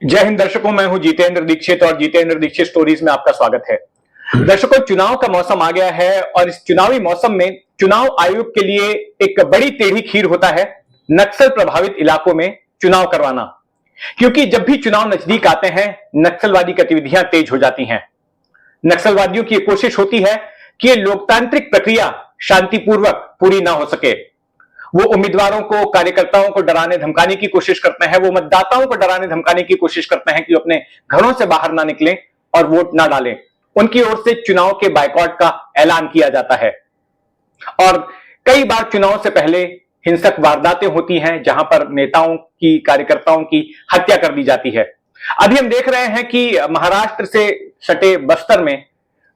जय हिंद दर्शकों, मैं हूं जितेंद्र दीक्षित और जितेंद्र दीक्षित स्टोरीज में आपका स्वागत है। दर्शकों, चुनाव का मौसम आ गया है और इस चुनावी मौसम में चुनाव आयोग के लिए एक बड़ी टेढ़ी खीर होता है नक्सल प्रभावित इलाकों में चुनाव करवाना। क्योंकि जब भी चुनाव नजदीक आते हैं, नक्सलवादी गतिविधियां तेज हो जाती हैं। नक्सलवादियों की कोशिश होती है कि ये लोकतांत्रिक प्रक्रिया शांतिपूर्वक पूरी ना हो सके। वो उम्मीदवारों को, कार्यकर्ताओं को डराने धमकाने की कोशिश करते हैं, वो मतदाताओं को डराने धमकाने की कोशिश करते हैं कि वो अपने घरों से बाहर ना निकलें और वोट ना डालें। उनकी ओर से चुनाव के बायकॉट का ऐलान किया जाता है और कई बार चुनाव से पहले हिंसक वारदातें होती हैं जहां पर नेताओं की, कार्यकर्ताओं की हत्या कर दी जाती है। अभी हम देख रहे हैं कि महाराष्ट्र से सटे बस्तर में,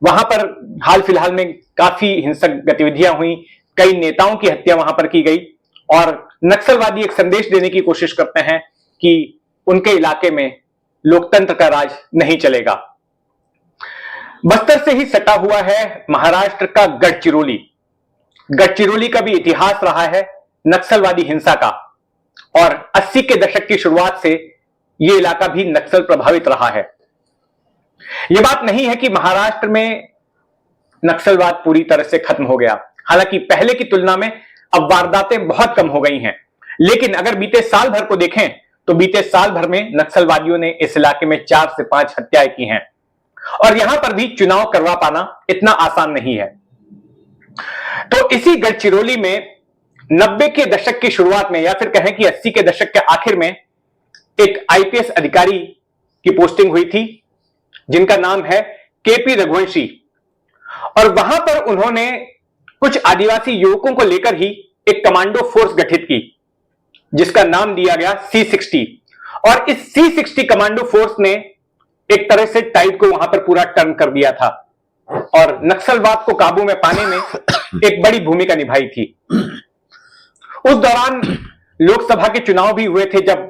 वहां पर हाल फिलहाल में काफी हिंसक गतिविधियां हुई, कई नेताओं की हत्या वहां पर की गई और नक्सलवादी एक संदेश देने की कोशिश करते हैं कि उनके इलाके में लोकतंत्र का राज नहीं चलेगा। बस्तर से ही सटा हुआ है महाराष्ट्र का गढ़चिरौली। गढ़चिरौली का भी इतिहास रहा है नक्सलवादी हिंसा का और 80 के दशक की शुरुआत से यह इलाका भी नक्सल प्रभावित रहा है। यह बात नहीं है कि महाराष्ट्र में नक्सलवाद पूरी तरह से खत्म हो गया, हालांकि पहले की तुलना में अब वारदातें बहुत कम हो गई हैं। लेकिन अगर बीते साल भर को देखें तो बीते साल भर में नक्सलवादियों ने इस इलाके में 4 से 5 हत्याएं की हैं और यहां पर भी चुनाव करवा पाना इतना आसान नहीं है। तो इसी गढ़चिरौली में 90 के दशक की शुरुआत में, या फिर कहें कि 80 के दशक के आखिर में, एक आईपीएस अधिकारी की पोस्टिंग हुई थी जिनका नाम है केपी रघुवंशी। और वहां पर उन्होंने कुछ आदिवासी युवकों को लेकर ही एक कमांडो फोर्स गठित की जिसका नाम दिया गया C60। और इस C60 कमांडो फोर्स ने एक तरह से टाइड को वहां पर पूरा टर्न कर दिया था और नक्सलवाद को काबू में पाने में एक बड़ी भूमिका निभाई थी। उस दौरान लोकसभा के चुनाव भी हुए थे जब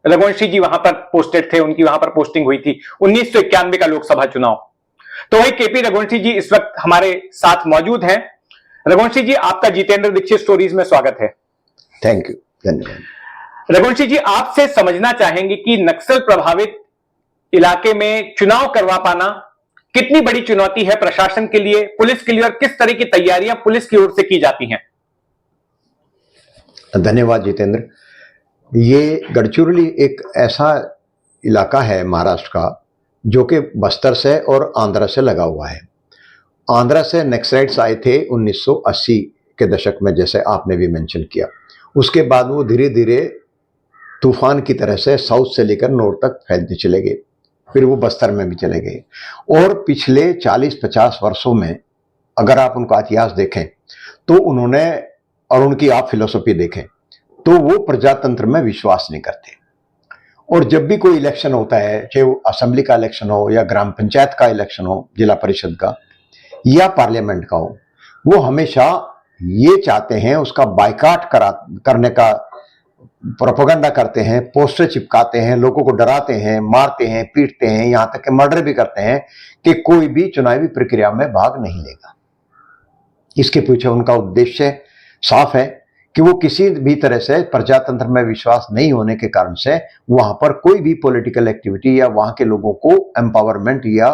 रघुवंशी जी वहां पर पोस्टेड थे, उनकी वहां पर पोस्टिंग हुई थी 1991 का लोकसभा चुनाव। तो वही केपी रघुवंशी जी इस वक्त हमारे साथ मौजूद हैं। रघुवंशी जी, आपका जितेंद्र दीक्षित स्टोरीज में स्वागत है। थैंक यू, धन्यवाद। रघुवंशी जी, आपसे समझना चाहेंगे कि नक्सल प्रभावित इलाके में चुनाव करवा पाना कितनी बड़ी चुनौती है प्रशासन के लिए, पुलिस के लिए, और किस तरह की तैयारियां पुलिस की ओर से की जाती हैं? धन्यवाद जितेंद्र। ये गढ़चिरौली एक ऐसा इलाका है महाराष्ट्र का जो कि बस्तर से और आंध्र से लगा हुआ है। आंध्र से नक्सलाइट्स आए थे 1980 के दशक में, जैसे आपने भी मेंशन किया। उसके बाद वो धीरे धीरे तूफान की तरह से साउथ से लेकर नॉर्थ तक फैलते चले गए, फिर वो बस्तर में भी चले गए। और पिछले 40-50 वर्षों में अगर आप उनका इतिहास देखें तो उन्होंने, और उनकी आप फिलोसफी देखें तो वो प्रजातंत्र में विश्वास नहीं करते। और जब भी कोई इलेक्शन होता है, चाहे वो असेंबली का इलेक्शन हो या ग्राम पंचायत का इलेक्शन हो, जिला परिषद का या पार्लियामेंट का हो, वो हमेशा ये चाहते हैं, उसका बायकॉट करने का प्रोपेगेंडा करते हैं, पोस्टर चिपकाते हैं, लोगों को डराते हैं, मारते हैं, पीटते हैं, यहां तक कि मर्डर भी करते हैं कि कोई भी चुनावी प्रक्रिया में भाग नहीं लेगा। इसके पीछे उनका उद्देश्य साफ है कि वो किसी भी तरह से प्रजातंत्र में विश्वास नहीं होने के कारण से वहां पर कोई भी पॉलिटिकल एक्टिविटी या वहां के लोगों को एम्पावरमेंट या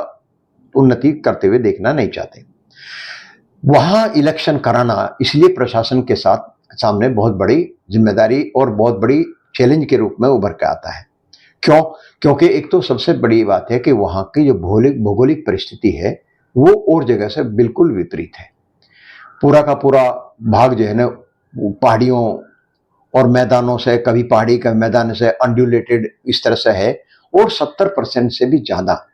उन्नति करते हुए देखना नहीं चाहते। वहां इलेक्शन कराना इसलिए प्रशासन के सामने बहुत बड़ी जिम्मेदारी और बहुत बड़ी चैलेंज के रूप में उभर के आता है। क्यों? क्योंकि एक तो सबसे बड़ी बात है कि वहां की जो भौगोलिक परिस्थिति है वो और जगह से बिल्कुल विपरीत है। पूरा का पूरा भाग जो है ना पहाड़ियों और मैदानों से, कभी पहाड़ी का मैदान से अनड्यूलेटेड इस तरह से है, और 70% से भी ज्यादा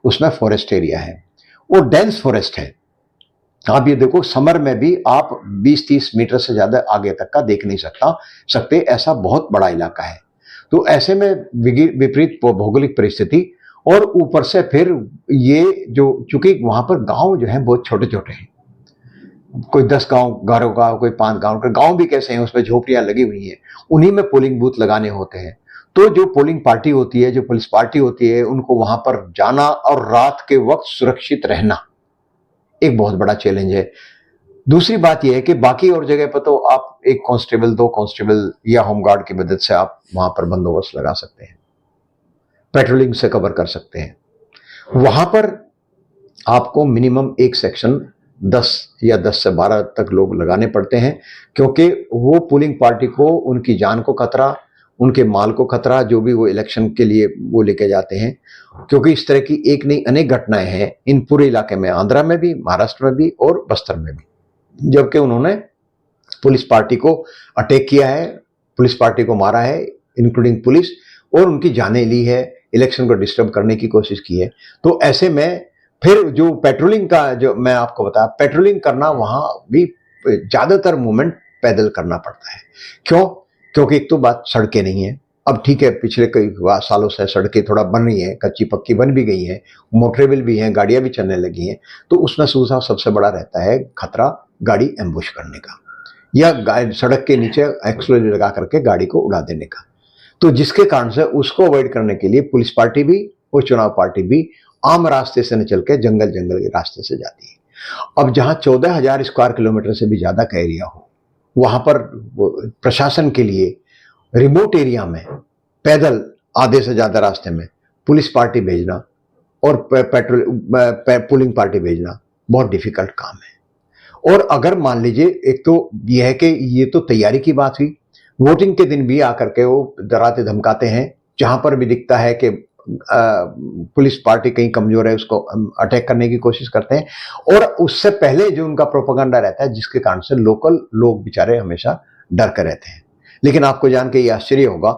उसमें फॉरेस्ट एरिया है और डेंस फॉरेस्ट है। आप ये देखो, समर में भी आप 20-30 मीटर से ज्यादा आगे तक का देख नहीं सकते, ऐसा बहुत बड़ा इलाका है। तो ऐसे में विपरीत भौगोलिक परिस्थिति, और ऊपर से फिर ये जो, चूंकि वहां पर गांव जो है बहुत छोटे छोटे हैं, कोई 10 घरों का, कोई 5 गांव का, गांव भी कैसे हैं उसमें झोपड़ियां लगी हुई हैं, उन्हीं में पोलिंग बूथ लगाने होते हैं। तो जो पोलिंग पार्टी होती है, जो पुलिस पार्टी होती है, उनको वहां पर जाना और रात के वक्त सुरक्षित रहना एक बहुत बड़ा चैलेंज है। दूसरी बात यह है कि बाकी और जगह पर तो आप 1 कांस्टेबल 2 कांस्टेबल या होमगार्ड की मदद से आप वहां पर बंदोबस्त लगा सकते हैं। पेट्रोलिंग से कवर कर सकते हैं। वहां पर आपको मिनिमम एक सेक्शन 10 या 10 से 12 तक लोग लगाने पड़ते हैं, क्योंकि वो पोलिंग पार्टी को उनकी जान को खतरा, उनके माल को खतरा, जो भी वो इलेक्शन के लिए वो लेके जाते हैं। क्योंकि इस तरह की एक नहीं अनेक घटनाएं हैं इन पूरे इलाके में, आंध्रा में भी, महाराष्ट्र में भी और बस्तर में भी, जबकि उन्होंने पुलिस पार्टी को अटैक किया है, पुलिस पार्टी को मारा है, इंक्लूडिंग पुलिस, और उनकी जानें ली है, इलेक्शन को डिस्टर्ब करने की कोशिश की है। तो ऐसे में फिर जो पेट्रोलिंग का, जो मैं आपको बताया, पेट्रोलिंग करना वहां भी ज्यादातर मूवमेंट पैदल करना पड़ता है। क्यों? क्योंकि एक तो बात सड़कें नहीं है। अब ठीक है, पिछले कई सालों से सड़कें थोड़ा बन रही हैं, कच्ची पक्की बन भी गई हैं, मोटरेबल भी हैं, गाड़ियां भी चलने लगी हैं। तो उसमें सूझा सबसे बड़ा रहता है खतरा गाड़ी एम्बुश करने का, या सड़क के नीचे एक्सप्लोजिव लगा करके गाड़ी को उड़ा देने का। तो जिसके कारण से उसको अवॉइड करने के लिए पुलिस पार्टी भी और चुनाव पार्टी भी आम रास्ते से न चल के जंगल के रास्ते से जाती है। अब जहां 14,000 स्क्वायर किलोमीटर से भी ज्यादा का एरिया हो, वहां पर प्रशासन के लिए रिमोट एरिया में पैदल आधे से ज्यादा रास्ते में पुलिस पार्टी भेजना और पोलिंग पार्टी भेजना बहुत डिफिकल्ट काम है। और अगर मान लीजिए, एक तो यह है कि ये तो तैयारी की बात हुई, वोटिंग के दिन भी आकर के वो डराते धमकाते हैं, जहां पर भी दिखता है कि पुलिस पार्टी कहीं कमजोर है उसको अटैक करने की कोशिश करते हैं। और उससे पहले जो उनका प्रोपेगेंडा रहता है, जिसके कारण से लोकल लोग बेचारे हमेशा डर कर रहते हैं। लेकिन आपको जान के ये आश्चर्य होगा,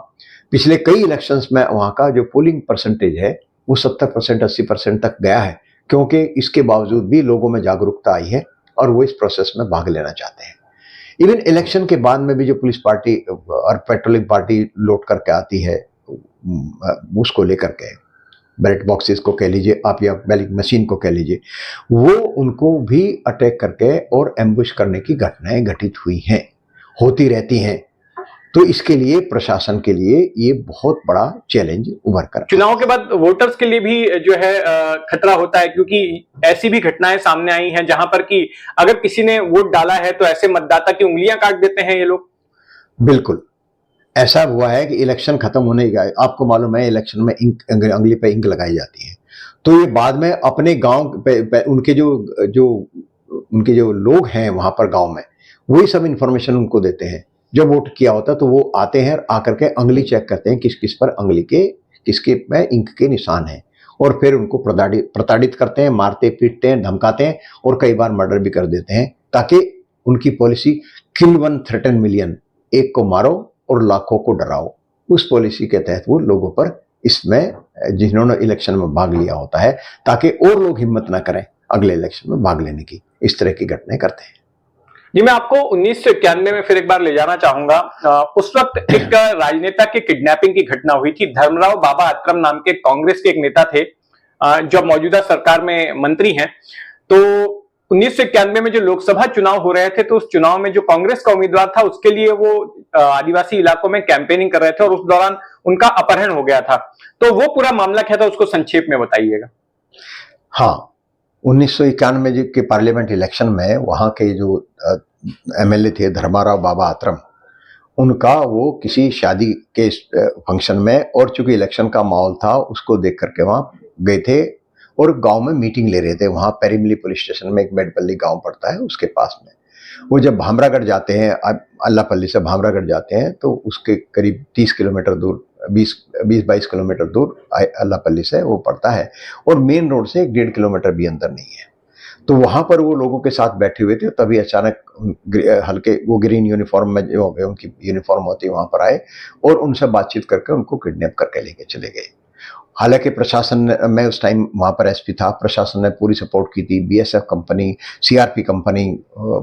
पिछले कई इलेक्शंस में वहां का जो पोलिंग परसेंटेज है वो 70% 80% तक गया है, क्योंकि इसके बावजूद भी लोगों में जागरूकता आई है और वो इस प्रोसेस में भाग लेना चाहते हैं। इवन इलेक्शन के बाद में भी जो पुलिस पार्टी और पेट्रोलिंग पार्टी लौट करके आती है, उसको लेकर के बैलेट बॉक्सेस को कह लीजिए आप, या बैलेट मशीन को कह लीजिए, वो उनको भी अटैक करके और एम्बुश करने की घटनाएं घटित हुई हैं, होती रहती हैं। तो इसके लिए प्रशासन के लिए ये बहुत बड़ा चैलेंज उभर कर, चुनाव के बाद वोटर्स के लिए भी जो है खतरा होता है, क्योंकि ऐसी भी घटनाएं सामने आई हैं जहां पर कि अगर किसी ने वोट डाला है तो ऐसे मतदाता की उंगलियां काट देते हैं ये लोग। बिल्कुल ऐसा हुआ है कि इलेक्शन खत्म होने का, आपको मालूम है इलेक्शन में इंक, अंगुली पे इंक लगाई जाती है, तो ये बाद में अपने गांव पे उनके जो लोग हैं वहां पर गांव में, वही सब इंफॉर्मेशन उनको देते हैं। जब वोट किया होता है तो वो आते हैं, आकर के अंगुली चेक करते हैं किस किस पर अंगुली के, किसके में इंक के निशान हैं, और फिर उनको प्रताड़ित करते हैं, मारते पीटते हैं, धमकाते हैं और कई बार मर्डर भी कर देते हैं, ताकि उनकी पॉलिसी किल 1 थ्रेटन मिलियन, एक को मारो और लाखों को डराओ, उस पॉलिसी के तहत वो लोगों पर, इसमें जिन्होंने इलेक्शन में भाग लिया होता है, ताकि और लोग हिम्मत ना करें अगले इलेक्शन में भाग लेने की, इस तरह की घटनाएं करते हैं। जी, मैं आपको 1991 में फिर एक बार ले जाना चाहूंगा। उस वक्त एक राजनेता की किडनैपिंग की घटना हुई थी। धर्मराव बाबा अत्रम नाम के कांग्रेस के एक नेता थे, जो मौजूदा सरकार में मंत्री हैं। तो 1991 में जो लोकसभा चुनाव हो रहे थे, तो उस चुनाव में जो कांग्रेस का उम्मीदवार था, उसके लिए वो आदिवासी इलाकों में कैंपेनिंग कर रहे थे और उस दौरान उनका अपहरण हो गया था। तो वो पूरा मामला क्या था, उसको संक्षेप में बताइएगा। हाँ, 1991 के पार्लियामेंट इलेक्शन में वहां के जो एमएलए थे धर्माराव बाबा अत्रम, उनका वो किसी शादी के फंक्शन में, और चूंकि इलेक्शन का माहौल था उसको देख करके वहां गए थे और गांव में मीटिंग ले रहे थे। वहां पेरीमिली पुलिस स्टेशन में एक मेडपल्ली गांव पड़ता है, उसके पास में वो जब भामरागढ़ जाते हैं, अल्लापल्ली से भामरागढ़ जाते हैं, तो उसके करीब 30 किलोमीटर दूर, 20-22 किलोमीटर दूर अल्लापल्ली से वो पड़ता है, और मेन रोड से 1.5 किलोमीटर भी अंदर नहीं है। तो वहां पर वो लोगों के साथ बैठे हुए थे, तभी अचानक हल्के वो ग्रीन यूनिफॉर्म में, जो उनकी यूनिफॉर्म होती है, वहां पर आए और उनसे बातचीत करके उनको किडनैप करके लेके चले गए। हालांकि प्रशासन ने, मैं उस टाइम वहां पर एसपी था, प्रशासन ने पूरी सपोर्ट की थी। बीएसएफ कंपनी, सीआरपी कंपनी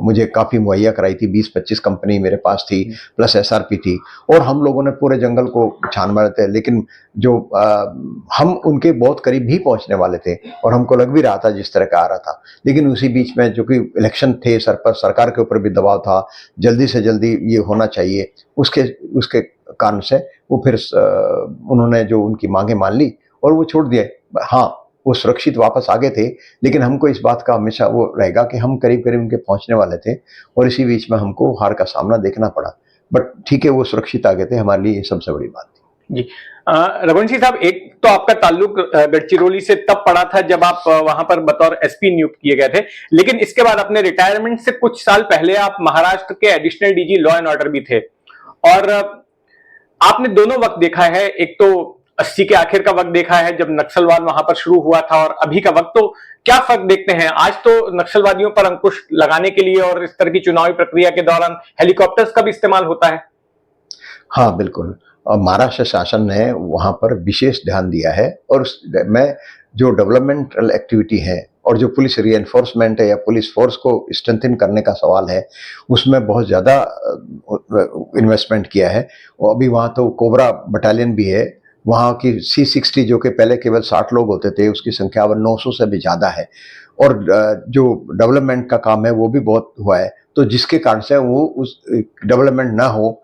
मुझे काफ़ी मुहैया कराई थी, 20-25 कंपनी मेरे पास थी, प्लस एसआरपी थी, और हम लोगों ने पूरे जंगल को छान मारे थे। लेकिन जो हम उनके बहुत करीब भी पहुंचने वाले थे और हमको लग भी रहा था जिस तरह का आ रहा था, लेकिन उसी बीच में जो कि इलेक्शन थे, सरकार के ऊपर भी दबाव था, जल्दी से जल्दी ये होना चाहिए, उसके कारण से वो फिर उन्होंने जो उनकी मांगे मान ली और वो छोड़ दिए। हाँ, वो सुरक्षित वापस आ गए थे, लेकिन हमको इस बात का हमेशा वो रहेगा कि हम करीब करीब उनके पहुंचने वाले थे और इसी बीच में हमको हार का सामना देखना पड़ा। बट ठीक है, वो सुरक्षित आ गए थे, हमारे लिए ये सबसे बड़ी बात थी। जी, रघुवंशी साहब, एक तो आपका ताल्लुक गढ़चिरौली से तब पड़ा था जब आप वहां पर बतौर एसपी नियुक्त किए गए थे, लेकिन इसके बाद अपने रिटायरमेंट से कुछ साल पहले आप महाराष्ट्र के additional DG law and order भी थे। और आपने दोनों वक्त देखा है, एक तो 80 के आखिर का वक्त देखा है जब नक्सलवाद वहां पर शुरू हुआ था, और अभी का वक्त। तो क्या फर्क देखते हैं? आज तो नक्सलवादियों पर अंकुश लगाने के लिए और इस तरह की चुनावी प्रक्रिया के दौरान हेलीकॉप्टर्स का भी इस्तेमाल होता है। हाँ बिल्कुल, और महाराष्ट्र शासन ने वहाँ पर विशेष ध्यान दिया है, और में जो डेवलपमेंटल एक्टिविटी है और जो पुलिस रीएनफोर्समेंट है या पुलिस फोर्स को स्ट्रेंथन करने का सवाल है, उसमें बहुत ज़्यादा इन्वेस्टमेंट किया है। और अभी वहाँ तो कोबरा बटालियन भी है, वहाँ की C60 जो कि पहले केवल 60 लोग होते थे, उसकी संख्या अब 900 से भी ज़्यादा है। और जो डेवलपमेंट का काम है वो भी बहुत हुआ है, तो जिसके कारण से वो उस डेवलपमेंट ना हो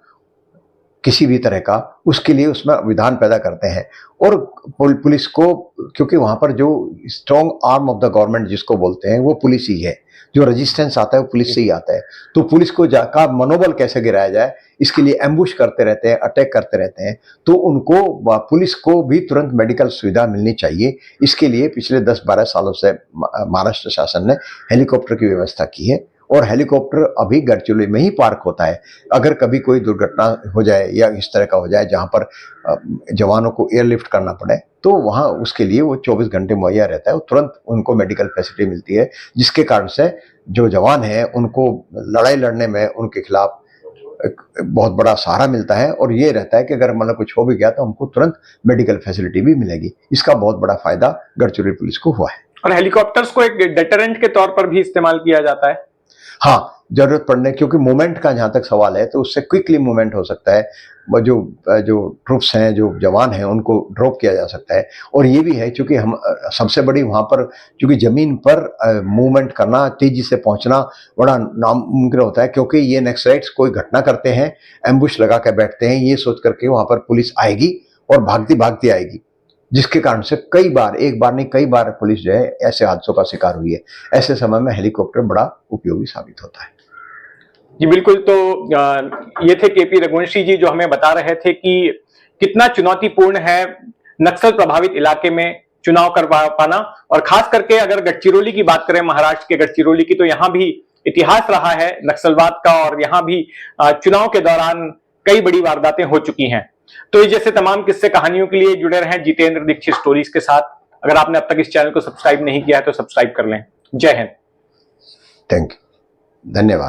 किसी भी तरह का, उसके लिए उसमें विधान पैदा करते हैं। और पुलिस को, क्योंकि वहाँ पर जो strong arm of the government जिसको बोलते हैं वो पुलिस ही है, जो रेजिस्टेंस आता है वो पुलिस से ही आता है। तो पुलिस को का मनोबल कैसे गिराया जाए, इसके लिए एम्बुश करते रहते हैं, अटैक करते रहते हैं। तो उनको, पुलिस को भी तुरंत मेडिकल सुविधा मिलनी चाहिए। इसके लिए पिछले 10-12 सालों से महाराष्ट्र शासन ने हेलीकॉप्टर की व्यवस्था की है, और हेलीकॉप्टर अभी गढ़चिरौली में ही पार्क होता है। अगर कभी कोई दुर्घटना हो जाए या इस तरह का हो जाए जहां पर जवानों को एयरलिफ्ट करना पड़े, तो वहां उसके लिए वो 24 घंटे मुहैया रहता है, और तुरंत उनको मेडिकल फैसिलिटी मिलती है, जिसके कारण से जो जवान हैं उनको लड़ाई लड़ने में उनके खिलाफ एक बहुत बड़ा सहारा मिलता है। और ये रहता है कि अगर मतलब कुछ हो भी गया तो हमको तुरंत मेडिकल फैसिलिटी भी मिलेगी। इसका बहुत बड़ा फायदा गढ़चिरौली पुलिस को हुआ है। और हेलीकॉप्टर्स को एक डेटरेंट के तौर पर भी इस्तेमाल किया जाता है। हाँ, जरूरत पड़ने, क्योंकि मूवमेंट का जहाँ तक सवाल है तो उससे क्विकली मूवमेंट हो सकता है। जो ट्रूप्स हैं, जो जवान हैं, उनको ड्रॉप किया जा सकता है। और ये भी है क्योंकि हम सबसे बड़ी वहाँ पर, क्योंकि ज़मीन पर मूवमेंट करना, तेज़ी से पहुँचना बड़ा नामुमकिन होता है, क्योंकि ये नक्सलाइट्स कोई घटना करते हैं, एम्बुश लगा कर बैठते हैं, ये सोच करके वहाँ पर पुलिस आएगी और भागती भागती आएगी, जिसके कारण से कई बार, एक बार नहीं कई बार पुलिस जो है ऐसे हादसों का शिकार हुई है। ऐसे समय में हेलीकॉप्टर बड़ा उपयोगी साबित होता है। जी बिल्कुल। तो ये थे केपी रघुवंशी जी, जो हमें बता रहे थे कि कितना चुनौतीपूर्ण है नक्सल प्रभावित इलाके में चुनाव करवा पाना। और खास करके अगर गढ़चिरौली की बात करें, महाराष्ट्र के गढ़चिरौली की, तो यहाँ भी इतिहास रहा है नक्सलवाद का, और यहाँ भी चुनाव के दौरान कई बड़ी वारदातें हो चुकी हैं। तो इस जैसे तमाम किस्से कहानियों के लिए जुड़े रहें जितेंद्र दीक्षित स्टोरीज के साथ। अगर आपने अब तक इस चैनल को सब्सक्राइब नहीं किया है तो सब्सक्राइब कर लें। जय हिंद। थैंक यू, धन्यवाद।